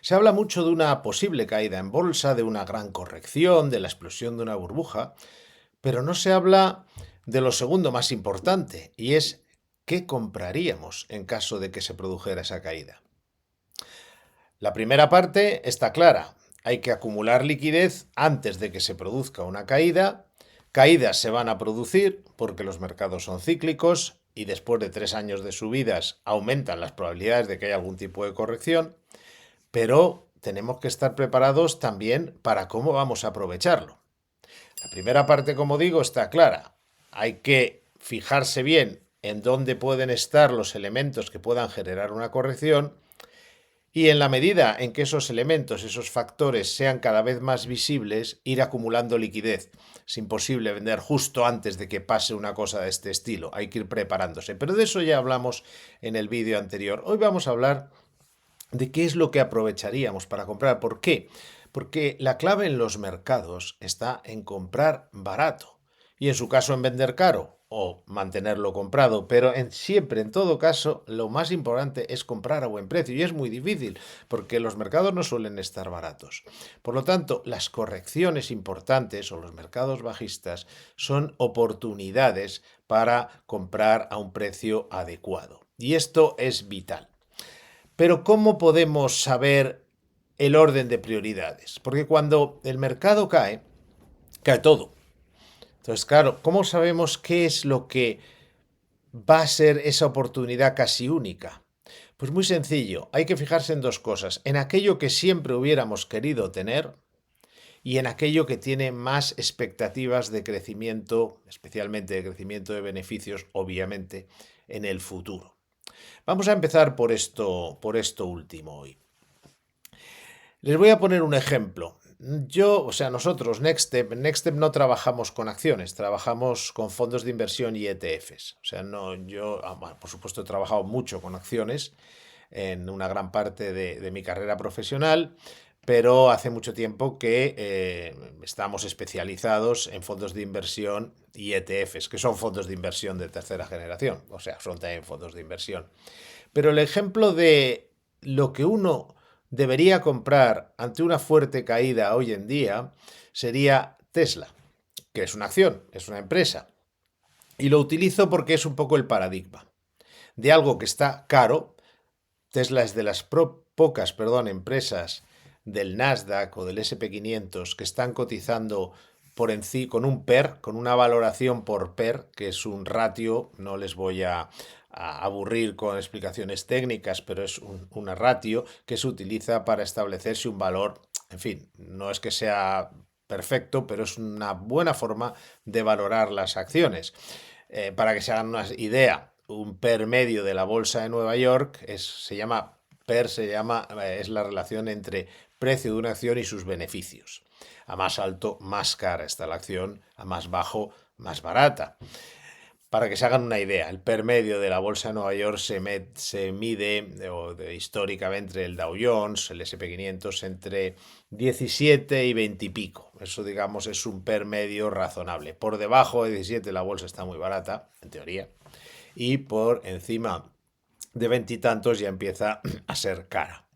Se habla mucho de una posible caída en bolsa, de una gran corrección, de la explosión de una burbuja, pero no se habla de lo segundo más importante, y es qué compraríamos en caso de que se produjera esa caída. La primera parte está clara. Hay que acumular liquidez antes de que se produzca una caída. Caídas se van a producir porque los mercados son cíclicos y después de 3 años de subidas aumentan las probabilidades de que haya algún tipo de corrección, pero tenemos que estar preparados también para cómo vamos a aprovecharlo. La primera parte, como digo, está clara. Hay que fijarse bien en dónde pueden estar los elementos que puedan generar una corrección y en la medida en que esos elementos, esos factores sean cada vez más visibles, ir acumulando liquidez. Es imposible vender justo antes de que pase una cosa de este estilo. Hay que ir preparándose. Pero de eso ya hablamos en el vídeo anterior. Hoy vamos a hablar de qué es lo que aprovecharíamos para comprar. ¿Por qué? Porque la clave en los mercados está en comprar barato y en su caso en vender caro o mantenerlo comprado, pero siempre, en todo caso, lo más importante es comprar a buen precio y es muy difícil porque los mercados no suelen estar baratos. Por lo tanto, las correcciones importantes o los mercados bajistas son oportunidades para comprar a un precio adecuado y esto es vital. Pero ¿cómo podemos saber el orden de prioridades? Porque cuando el mercado cae, cae todo. Entonces, claro, ¿cómo sabemos qué es lo que va a ser esa oportunidad casi única? Pues muy sencillo, hay que fijarse en dos cosas, en aquello que siempre hubiéramos querido tener y en aquello que tiene más expectativas de crecimiento, especialmente de crecimiento de beneficios, obviamente, en el futuro. Vamos a empezar por esto último hoy. Les voy a poner un ejemplo. Nosotros, Nextstep no trabajamos con acciones, trabajamos con fondos de inversión y ETFs. Por supuesto, he trabajado mucho con acciones en una gran parte de mi carrera profesional, pero hace mucho tiempo que estamos especializados en fondos de inversión y ETFs, que son fondos de inversión de tercera generación, o sea, son también fondos de inversión. Pero el ejemplo de lo que uno debería comprar ante una fuerte caída hoy en día sería Tesla, que es una acción, es una empresa. Y lo utilizo porque es un poco el paradigma de algo que está caro. Tesla es de las pocas empresas del Nasdaq o del SP 500 que están cotizando con un PER, con una valoración por PER, que es un ratio. No les voy a aburrir con explicaciones técnicas, pero es una ratio que se utiliza para establecerse un valor. En fin, no es que sea perfecto, pero es una buena forma de valorar las acciones. Para que se hagan una idea, un PER medio de la bolsa de Nueva York es la relación entre precio de una acción y sus beneficios. A más alto, más cara está la acción, a más bajo, más barata. Para que se hagan una idea, el PER medio de la bolsa de Nueva York se mide históricamente entre el Dow Jones, el SP 500, entre 17 y 20 y pico. Eso, digamos, es un PER medio razonable. Por debajo de 17 la bolsa está muy barata, en teoría, y por encima de 20 y tantos ya empieza a ser cara.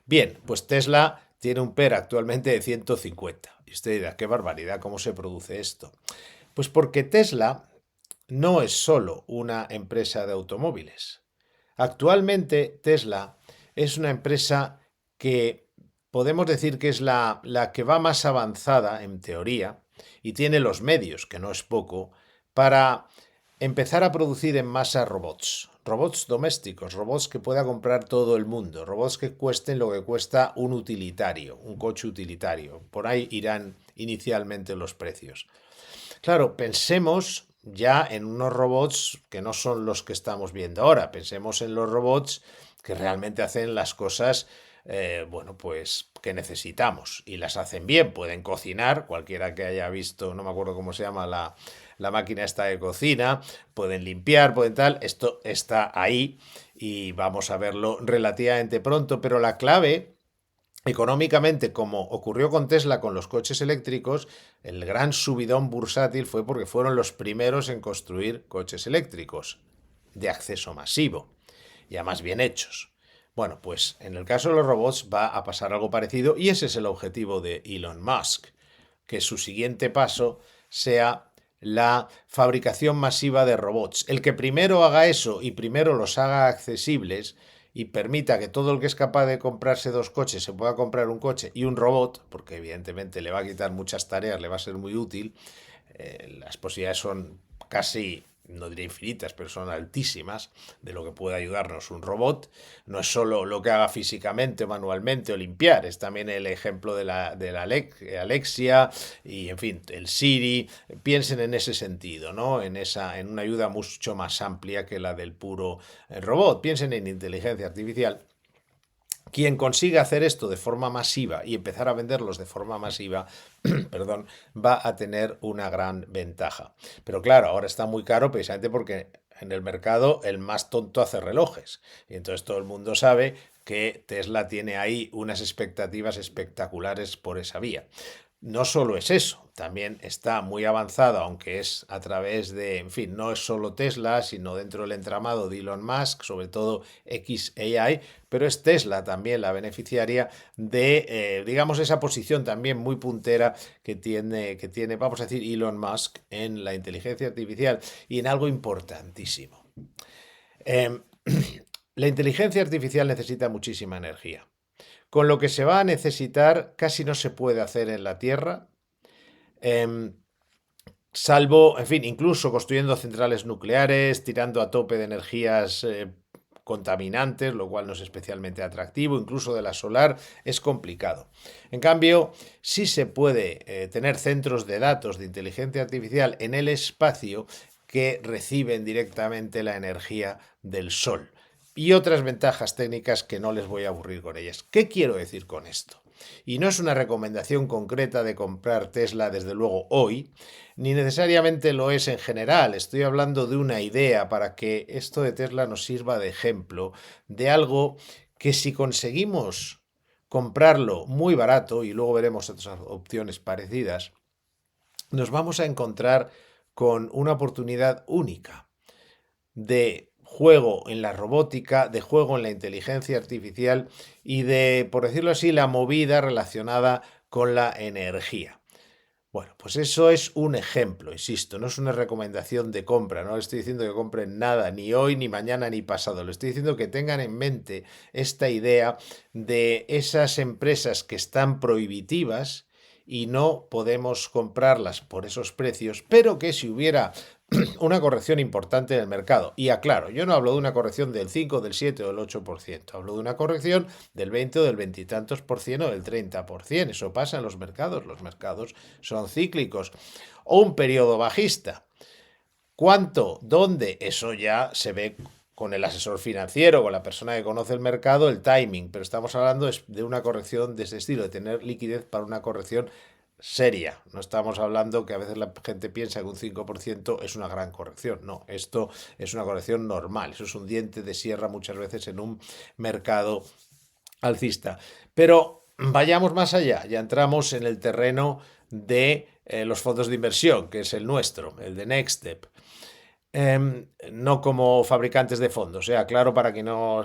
Bien, pues Tesla tiene un PER actualmente de 150. Y usted dirá, qué barbaridad, ¿cómo se produce esto? Pues porque Tesla no es solo una empresa de automóviles. Actualmente Tesla es una empresa que podemos decir que es la que va más avanzada en teoría y tiene los medios, que no es poco, para empezar a producir en masa robots. Robots domésticos, robots que pueda comprar todo el mundo, robots que cuesten lo que cuesta un utilitario, un coche utilitario. Por ahí irán inicialmente los precios. Claro, pensemos ya en unos robots que no son los que estamos viendo ahora. Pensemos en los robots que realmente hacen las cosas, pues que necesitamos y las hacen bien. Pueden cocinar, cualquiera que haya visto, no me acuerdo cómo se llama la máquina esta de cocina, pueden limpiar, pueden tal. Esto está ahí y vamos a verlo relativamente pronto, pero la clave económicamente, como ocurrió con Tesla con los coches eléctricos, el gran subidón bursátil fue porque fueron los primeros en construir coches eléctricos de acceso masivo, ya más bien hechos. Bueno, pues en el caso de los robots va a pasar algo parecido y ese es el objetivo de Elon Musk, que su siguiente paso sea la fabricación masiva de robots. El que primero haga eso y primero los haga accesibles y permita que todo el que es capaz de comprarse dos coches se pueda comprar un coche y un robot, porque evidentemente le va a quitar muchas tareas, le va a ser muy útil, las posibilidades son casi, no diré infinitas, pero son altísimas de lo que puede ayudarnos un robot. No es solo lo que haga físicamente o manualmente o limpiar, es también el ejemplo de la Alexia y, en fin, el Siri. Piensen en ese sentido, ¿no? En una ayuda mucho más amplia que la del puro robot. Piensen en inteligencia artificial. Quien consiga hacer esto de forma masiva y empezar a venderlos de forma masiva, perdón, va a tener una gran ventaja. Pero claro, ahora está muy caro precisamente porque en el mercado el más tonto hace relojes. Y entonces todo el mundo sabe que Tesla tiene ahí unas expectativas espectaculares por esa vía. No solo es eso, también está muy avanzado, aunque es a través de, en fin, no es solo Tesla, sino dentro del entramado de Elon Musk, sobre todo XAI, pero es Tesla también la beneficiaria de, digamos, esa posición también muy puntera que tiene, vamos a decir, Elon Musk en la inteligencia artificial y en algo importantísimo. Eh, la inteligencia artificial necesita muchísima energía. Con lo que se va a necesitar casi no se puede hacer en la Tierra, em, salvo, en fin, incluso construyendo centrales nucleares, tirando a tope de energías contaminantes, lo cual no es especialmente atractivo, incluso de la solar, es complicado. En cambio, sí se puede tener centros de datos de inteligencia artificial en el espacio que reciben directamente la energía del Sol. Y otras ventajas técnicas que no les voy a aburrir con ellas. ¿Qué quiero decir con esto? Y no es una recomendación concreta de comprar Tesla, desde luego, hoy, ni necesariamente lo es en general. Estoy hablando de una idea para que esto de Tesla nos sirva de ejemplo de algo que, si conseguimos comprarlo muy barato, y luego veremos otras opciones parecidas, nos vamos a encontrar con una oportunidad única de juego en la robótica, de juego en la inteligencia artificial y de, por decirlo así, la movida relacionada con la energía. Bueno, pues eso es un ejemplo, insisto, no es una recomendación de compra, no le estoy diciendo que compren nada, ni hoy, ni mañana, ni pasado, le estoy diciendo que tengan en mente esta idea de esas empresas que están prohibitivas y no podemos comprarlas por esos precios, pero que si hubiera una corrección importante en el mercado. Y aclaro, yo no hablo de una corrección del 5, del 7 o del 8%, hablo de una corrección del 20 o del 20 y tantos por ciento o del 30%. Eso pasa en los mercados son cíclicos. O un periodo bajista. ¿Cuánto? ¿Dónde? Eso ya se ve con el asesor financiero, con la persona que conoce el mercado, el timing, pero estamos hablando de una corrección de ese estilo, de tener liquidez para una corrección seria. No estamos hablando que a veces la gente piensa que un 5% es una gran corrección. No, esto es una corrección normal. Eso es un diente de sierra muchas veces en un mercado alcista. Pero vayamos más allá. Ya entramos en el terreno de los fondos de inversión, que es el nuestro, el de Next Step. No como fabricantes de fondos. Claro, para quien no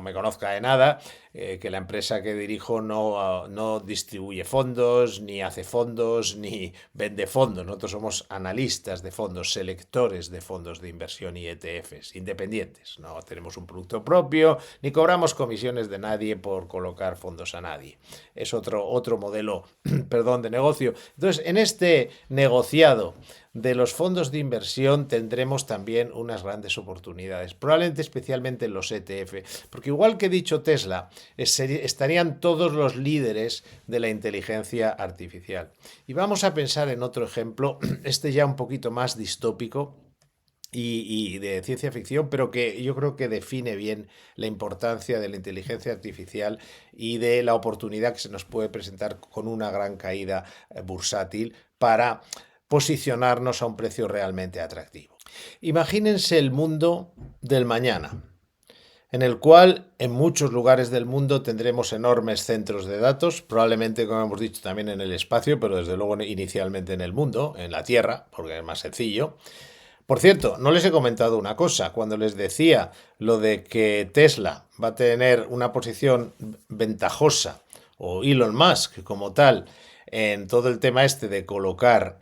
me conozca de nada, que la empresa que dirijo no distribuye fondos, ni hace fondos, ni vende fondos. Nosotros somos analistas de fondos, selectores de fondos de inversión y ETFs, independientes. No tenemos un producto propio, ni cobramos comisiones de nadie por colocar fondos a nadie. Es otro modelo, perdón, de negocio. Entonces, en este negociado de los fondos de inversión tendremos también unas grandes oportunidades, probablemente especialmente en los ETF, porque igual que he dicho Tesla, estarían todos los líderes de la inteligencia artificial. Y vamos a pensar en otro ejemplo, este ya un poquito más distópico y de ciencia ficción, pero que yo creo que define bien la importancia de la inteligencia artificial y de la oportunidad que se nos puede presentar con una gran caída bursátil para posicionarnos a un precio realmente atractivo. Imagínense el mundo del mañana, en el cual en muchos lugares del mundo tendremos enormes centros de datos, probablemente, como hemos dicho, también en el espacio, pero desde luego inicialmente en el mundo, en la Tierra, porque es más sencillo. Por cierto, no les he comentado una cosa. Cuando les decía lo de que Tesla va a tener una posición ventajosa, o Elon Musk como tal, en todo el tema este de colocar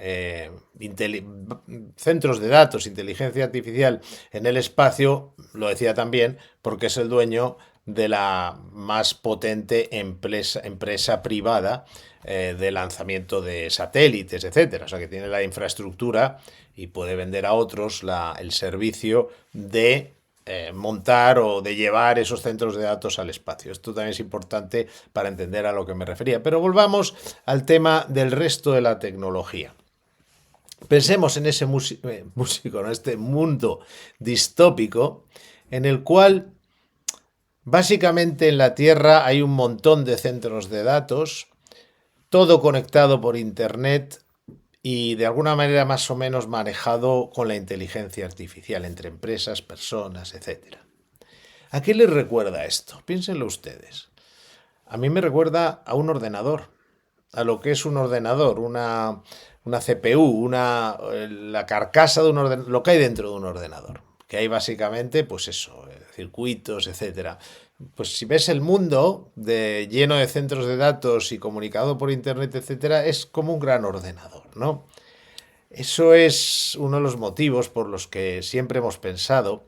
centros de datos, inteligencia artificial en el espacio, lo decía también porque es el dueño de la más potente empresa privada de lanzamiento de satélites, etcétera. O sea que tiene la infraestructura y puede vender a otros el servicio de montar o de llevar esos centros de datos al espacio. Esto también es importante para entender a lo que me refería. Pero volvamos al tema del resto de la tecnología. Pensemos en ese músico, en este mundo distópico en el cual básicamente en la Tierra hay un montón de centros de datos, todo conectado por Internet y de alguna manera más o menos manejado con la inteligencia artificial entre empresas, personas, etcétera. ¿A qué les recuerda esto? Piénsenlo ustedes. A mí me recuerda a un ordenador, a lo que es un ordenador, una CPU, la carcasa de un ordenador, lo que hay dentro de un ordenador. Que hay básicamente, pues eso, circuitos, etcétera. Pues si ves el mundo lleno de centros de datos y comunicado por internet, etcétera, es como un gran ordenador, ¿no? Eso es uno de los motivos por los que siempre hemos pensado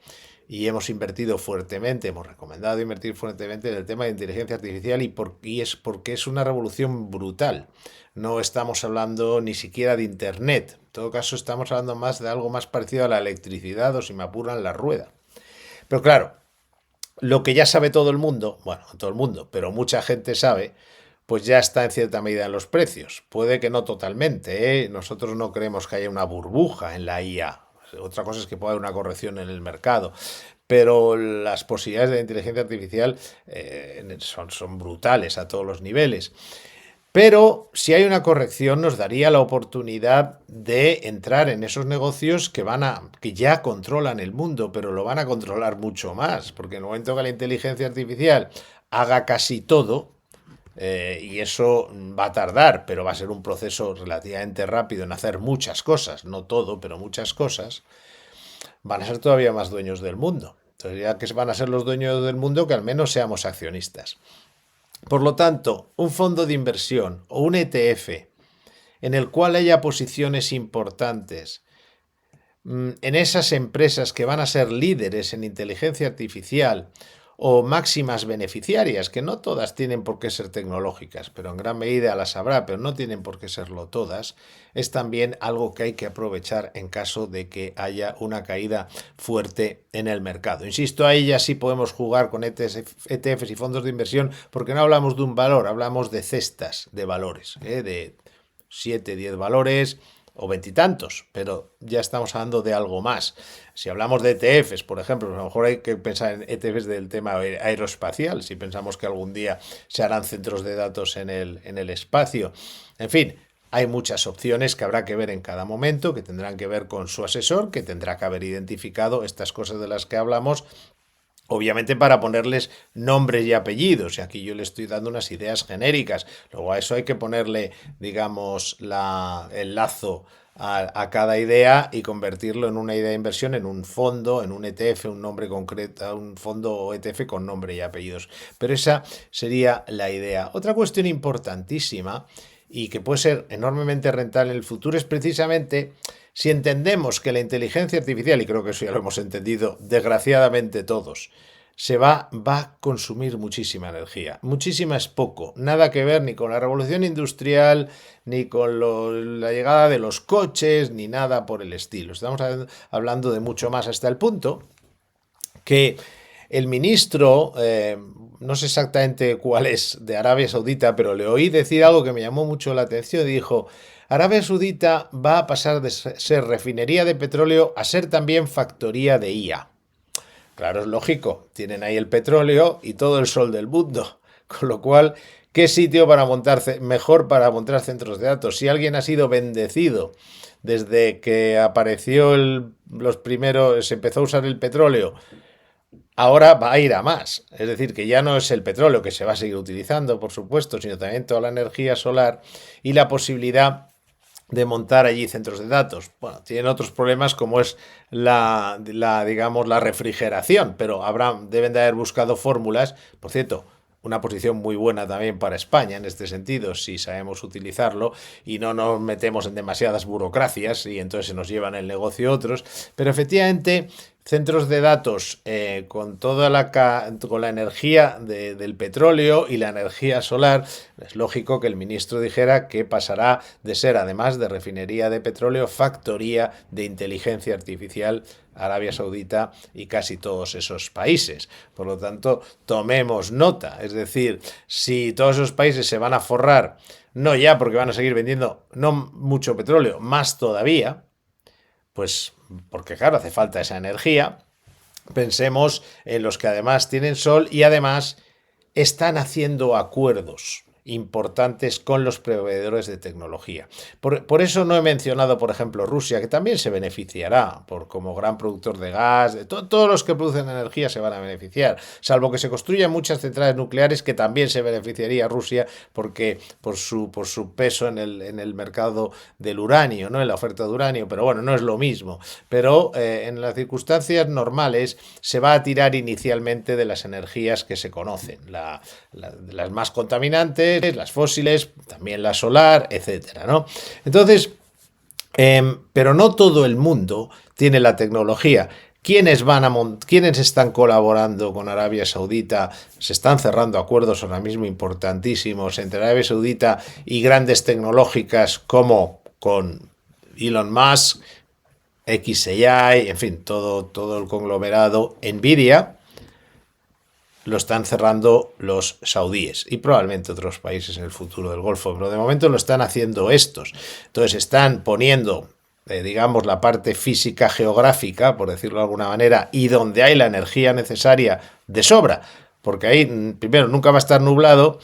y hemos invertido fuertemente, hemos recomendado invertir fuertemente en el tema de inteligencia artificial y es porque es una revolución brutal. No estamos hablando ni siquiera de Internet. En todo caso, estamos hablando más de algo más parecido a la electricidad o, si me apuran, la rueda. Pero claro, lo que ya sabe todo el mundo, bueno, todo el mundo, pero mucha gente sabe, pues ya está en cierta medida en los precios. Puede que no totalmente, ¿eh? Nosotros no creemos que haya una burbuja en la IA. Otra cosa es que pueda haber una corrección en el mercado. Pero las posibilidades de la inteligencia artificial son brutales a todos los niveles. Pero si hay una corrección, nos daría la oportunidad de entrar en esos negocios que ya controlan el mundo, pero lo van a controlar mucho más, porque en el momento que la inteligencia artificial haga casi todo, y eso va a tardar, pero va a ser un proceso relativamente rápido en hacer muchas cosas, no todo, pero muchas cosas, van a ser todavía más dueños del mundo. Entonces, ya que van a ser los dueños del mundo, que al menos seamos accionistas. Por lo tanto, un fondo de inversión o un ETF en el cual haya posiciones importantes en esas empresas que van a ser líderes en inteligencia artificial o máximas beneficiarias, que no todas tienen por qué ser tecnológicas, pero en gran medida las habrá, pero no tienen por qué serlo todas, es también algo que hay que aprovechar en caso de que haya una caída fuerte en el mercado. Insisto, ahí ya sí podemos jugar con ETFs y fondos de inversión, porque no hablamos de un valor, hablamos de cestas de valores, de 7, 10 valores o veintitantos, pero ya estamos hablando de algo más. Si hablamos de ETFs, por ejemplo, a lo mejor hay que pensar en ETFs del tema aeroespacial, si pensamos que algún día se harán centros de datos en el espacio. En fin, hay muchas opciones que habrá que ver en cada momento, que tendrán que ver con su asesor, que tendrá que haber identificado estas cosas de las que hablamos, obviamente para ponerles nombres y apellidos, y aquí yo le estoy dando unas ideas genéricas. Luego a eso hay que ponerle, digamos, el lazo a cada idea y convertirlo en una idea de inversión, en un fondo, en un ETF, un nombre concreto, un fondo o ETF con nombre y apellidos. Pero esa sería la idea. Otra cuestión importantísima y que puede ser enormemente rentable en el futuro es precisamente si entendemos que la inteligencia artificial, y creo que eso ya lo hemos entendido desgraciadamente todos, va a consumir muchísima energía. Muchísima es poco. Nada que ver ni con la revolución industrial, ni con la llegada de los coches, ni nada por el estilo. Estamos hablando de mucho más, hasta el punto que el ministro, no sé exactamente cuál es, de Arabia Saudita, pero le oí decir algo que me llamó mucho la atención. Dijo: Arabia Saudita va a pasar de ser refinería de petróleo a ser también factoría de IA. Claro, es lógico, tienen ahí el petróleo y todo el sol del mundo, con lo cual, ¿qué sitio mejor para montar centros de datos? Si alguien ha sido bendecido desde que apareció los primeros, se empezó a usar el petróleo, ahora va a ir a más. Es decir, que ya no es el petróleo que se va a seguir utilizando, por supuesto, sino también toda la energía solar y la posibilidad de montar allí centros de datos. Bueno, tienen otros problemas como es digamos, la refrigeración, pero deben de haber buscado fórmulas. Por cierto, una posición muy buena también para España en este sentido, si sabemos utilizarlo y no nos metemos en demasiadas burocracias y entonces se nos llevan el negocio otros. Pero efectivamente, centros de datos con la energía del petróleo y la energía solar, es lógico que el ministro dijera que pasará de ser, además de refinería de petróleo, factoría de inteligencia artificial Arabia Saudita y casi todos esos países. Por lo tanto, tomemos nota. Es decir, si todos esos países se van a forrar, no ya porque van a seguir vendiendo no mucho petróleo, más todavía, pues porque claro, hace falta esa energía. Pensemos en los que además tienen sol y además están haciendo acuerdos importantes con los proveedores de tecnología. Por eso no he mencionado, por ejemplo, Rusia, que también se beneficiará como gran productor de gas. Todos los que producen energía se van a beneficiar, salvo que se construyan muchas centrales nucleares, que también se beneficiaría Rusia porque por su peso en el mercado del uranio, ¿no? En la oferta de uranio, pero bueno, no es lo mismo. Pero en las circunstancias normales se va a tirar inicialmente de las energías que se conocen, las más contaminantes, las fósiles, también la solar, etcétera, ¿no? Entonces, pero no todo el mundo tiene la tecnología. ¿Quiénes están colaborando con Arabia Saudita? Se están cerrando acuerdos ahora mismo importantísimos entre Arabia Saudita y grandes tecnológicas como con Elon Musk, XAI, en fin, todo el conglomerado Nvidia. Lo están cerrando los saudíes y probablemente otros países en el futuro del Golfo, pero de momento lo están haciendo estos. Entonces están poniendo, digamos, la parte física geográfica, por decirlo de alguna manera, y donde hay la energía necesaria de sobra, porque ahí, primero, nunca va a estar nublado,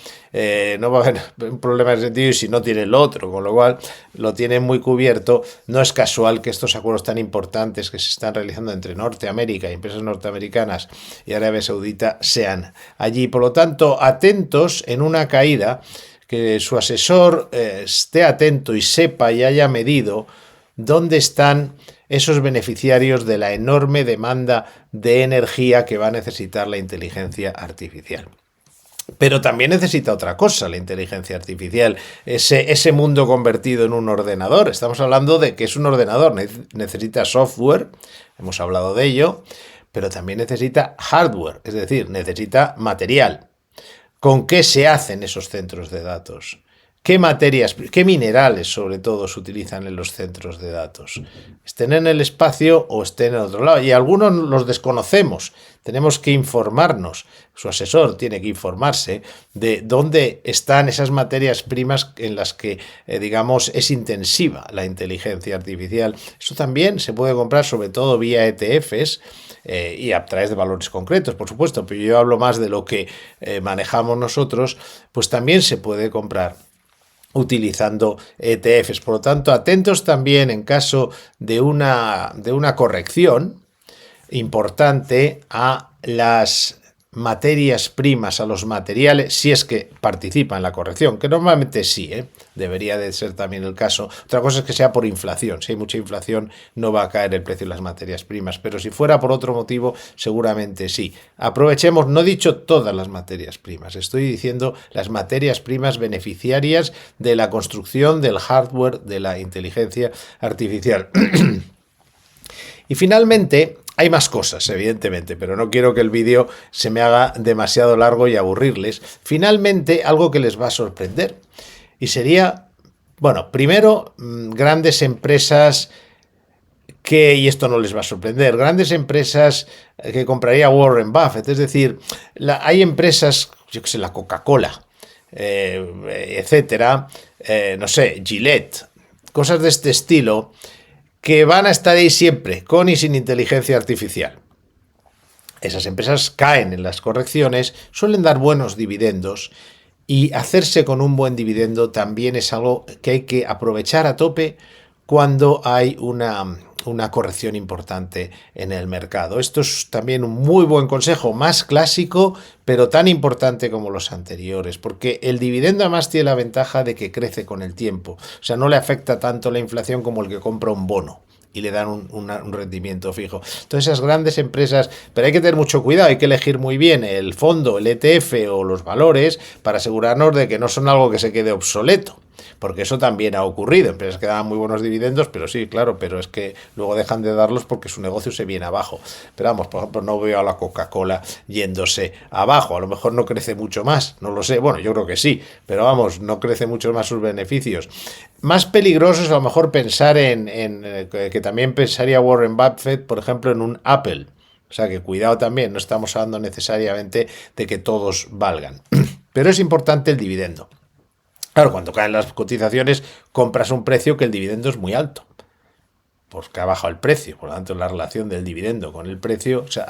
no va a haber un problema en ese sentido, y si no tiene el otro, con lo cual lo tienen muy cubierto. No es casual que estos acuerdos tan importantes que se están realizando entre Norteamérica y empresas norteamericanas y Arabia Saudita sean allí. Por lo tanto, atentos en una caída, que su asesor esté atento y sepa y haya medido dónde están esos beneficiarios de la enorme demanda de energía que va a necesitar la inteligencia artificial. Pero también necesita otra cosa la inteligencia artificial, ese mundo convertido en un ordenador. Estamos hablando de que es un ordenador, necesita software, hemos hablado de ello, pero también necesita hardware, es decir, necesita material. ¿Con qué se hacen esos centros de datos? ¿Qué materias, qué minerales sobre todo se utilizan en los centros de datos? ¿Estén en el espacio o estén en otro lado? Y algunos los desconocemos. Tenemos que informarnos. Su asesor tiene que informarse de dónde están esas materias primas en las que, digamos, es intensiva la inteligencia artificial. Eso también se puede comprar sobre todo vía ETFs, y a través de valores concretos, por supuesto, pero yo hablo más de lo que manejamos nosotros, pues también se puede comprar utilizando ETFs. Por lo tanto, atentos también en caso de una corrección importante a las materias primas, a los materiales, si es que participa en la corrección, que normalmente sí, debería de ser también el caso. Otra cosa es que sea por inflación. Si hay mucha inflación no va a caer el precio de las materias primas, pero si fuera por otro motivo seguramente sí. Aprovechemos, no he dicho todas las materias primas, estoy diciendo las materias primas beneficiarias de la construcción del hardware de la inteligencia artificial. Y finalmente, hay más cosas, evidentemente, pero no quiero que el vídeo se me haga demasiado largo y aburrirles. Finalmente, algo que les va a sorprender. Y sería, bueno, primero, grandes empresas y esto no les va a sorprender, grandes empresas que compraría Warren Buffett. Es decir, hay empresas, yo que sé, la Coca-Cola, etcétera, no sé, Gillette, cosas de este estilo, que van a estar ahí siempre, con y sin inteligencia artificial. Esas empresas caen en las correcciones, suelen dar buenos dividendos y hacerse con un buen dividendo también es algo que hay que aprovechar a tope cuando hay una una corrección importante en el mercado. Esto es también un muy buen consejo, más clásico, pero tan importante como los anteriores, porque el dividendo además tiene la ventaja de que crece con el tiempo. O sea, no le afecta tanto la inflación como el que compra un bono y le dan un rendimiento fijo. Entonces esas grandes empresas, pero hay que tener mucho cuidado, hay que elegir muy bien el fondo, el ETF o los valores para asegurarnos de que no son algo que se quede obsoleto. Porque eso también ha ocurrido, empresas que daban muy buenos dividendos, pero sí, claro, pero es que luego dejan de darlos porque su negocio se viene abajo. Pero vamos, por ejemplo, no veo a la Coca-Cola yéndose abajo, a lo mejor no crece mucho más, no lo sé, bueno, yo creo que sí, pero vamos, no crece mucho más sus beneficios. Más peligroso es a lo mejor pensar que también pensaría Warren Buffett, por ejemplo, en un Apple. O sea que cuidado también, no estamos hablando necesariamente de que todos valgan. Pero es importante el dividendo. Claro, cuando caen las cotizaciones, compras un precio que el dividendo es muy alto, porque ha bajado el precio. Por lo tanto, la relación del dividendo con el precio, o sea,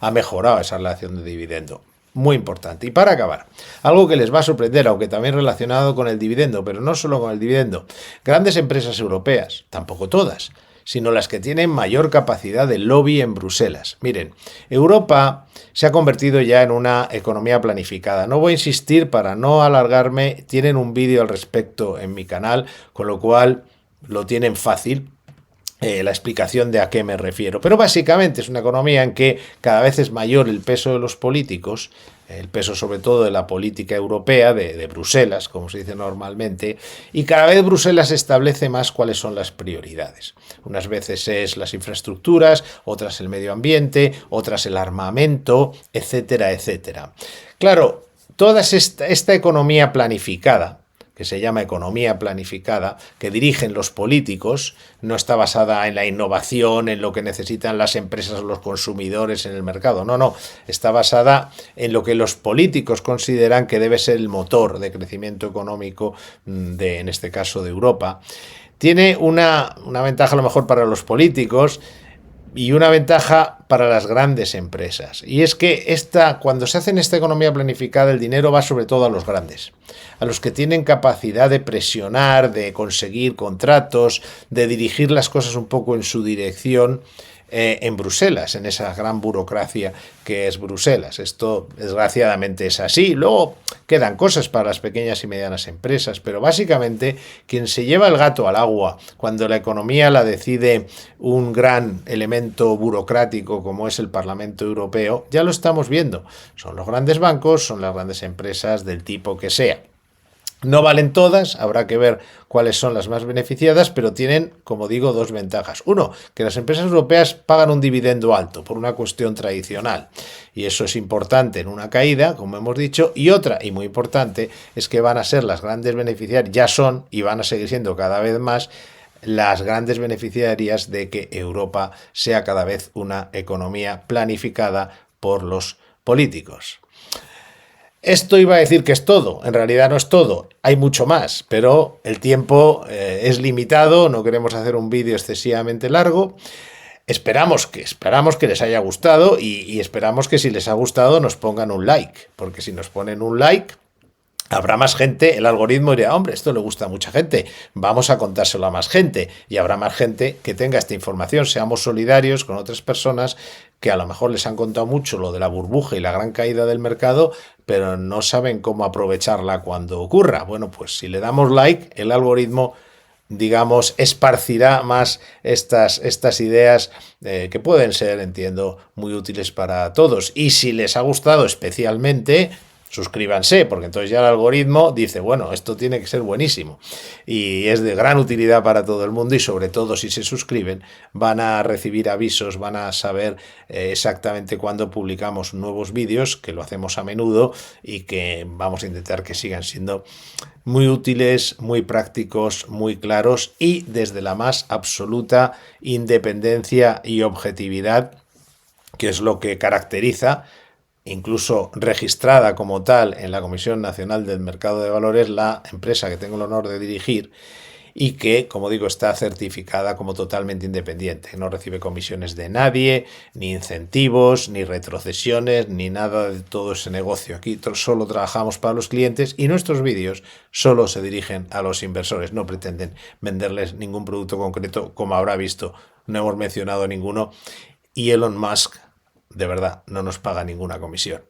ha mejorado esa relación de dividendo. Muy importante. Y para acabar, algo que les va a sorprender, aunque también relacionado con el dividendo, pero no solo con el dividendo. Grandes empresas europeas, tampoco todas, sino las que tienen mayor capacidad de lobby en Bruselas. Miren, Europa se ha convertido ya en una economía planificada. No voy a insistir para no alargarme, tienen un vídeo al respecto en mi canal, con lo cual lo tienen fácil. La explicación de a qué me refiero. Pero básicamente es una economía en que cada vez es mayor el peso de los políticos, el peso sobre todo de la política europea, de Bruselas, como se dice normalmente, y cada vez Bruselas establece más cuáles son las prioridades. Unas veces es las infraestructuras, otras el medio ambiente, otras el armamento, etcétera, etcétera. Claro, toda esta economía planificada, que se llama economía planificada, que dirigen los políticos, no está basada en la innovación, en lo que necesitan las empresas o los consumidores en el mercado. No, está basada en lo que los políticos consideran que debe ser el motor de crecimiento económico en este caso, de Europa. Tiene una ventaja a lo mejor para los políticos y una ventaja para las grandes empresas. Y es que cuando se hace en esta economía planificada, el dinero va sobre todo a los grandes, a los que tienen capacidad de presionar, de conseguir contratos, de dirigir las cosas un poco en su dirección en Bruselas, en esa gran burocracia que es Bruselas. Esto desgraciadamente es así. Luego quedan cosas para las pequeñas y medianas empresas, pero básicamente quien se lleva el gato al agua cuando la economía la decide un gran elemento burocrático como es el Parlamento Europeo, ya lo estamos viendo. Son los grandes bancos, son las grandes empresas del tipo que sea. No valen todas, habrá que ver cuáles son las más beneficiadas, pero tienen, como digo, dos ventajas. Uno, que las empresas europeas pagan un dividendo alto por una cuestión tradicional, y eso es importante en una caída, como hemos dicho, y otra, y muy importante, es que van a ser las grandes beneficiarias, ya son y van a seguir siendo cada vez más las grandes beneficiarias de que Europa sea cada vez una economía planificada por los políticos. Esto iba a decir que es todo, en realidad no es todo, hay mucho más, pero el tiempo es limitado, no queremos hacer un vídeo excesivamente largo. Esperamos que les haya gustado y esperamos que si les ha gustado nos pongan un like, porque si nos ponen un like, habrá más gente, el algoritmo dirá, hombre, esto le gusta a mucha gente, vamos a contárselo a más gente y habrá más gente que tenga esta información. Seamos solidarios con otras personas que a lo mejor les han contado mucho lo de la burbuja y la gran caída del mercado, pero no saben cómo aprovecharla cuando ocurra. Bueno, pues si le damos like, el algoritmo, digamos, esparcirá más estas ideas que pueden ser, entiendo, muy útiles para todos. Y si les ha gustado especialmente, suscríbanse, porque entonces ya el algoritmo dice, bueno, esto tiene que ser buenísimo y es de gran utilidad para todo el mundo, y sobre todo si se suscriben van a recibir avisos, van a saber exactamente cuándo publicamos nuevos vídeos, que lo hacemos a menudo y que vamos a intentar que sigan siendo muy útiles, muy prácticos, muy claros y desde la más absoluta independencia y objetividad, que es lo que caracteriza, incluso registrada como tal en la Comisión Nacional del Mercado de Valores, la empresa que tengo el honor de dirigir y que, como digo, está certificada como totalmente independiente. No recibe comisiones de nadie, ni incentivos, ni retrocesiones, ni nada de todo ese negocio. Aquí solo trabajamos para los clientes y nuestros vídeos solo se dirigen a los inversores. No pretenden venderles ningún producto concreto, como habrá visto no hemos mencionado ninguno y Elon Musk, de verdad, no nos paga ninguna comisión.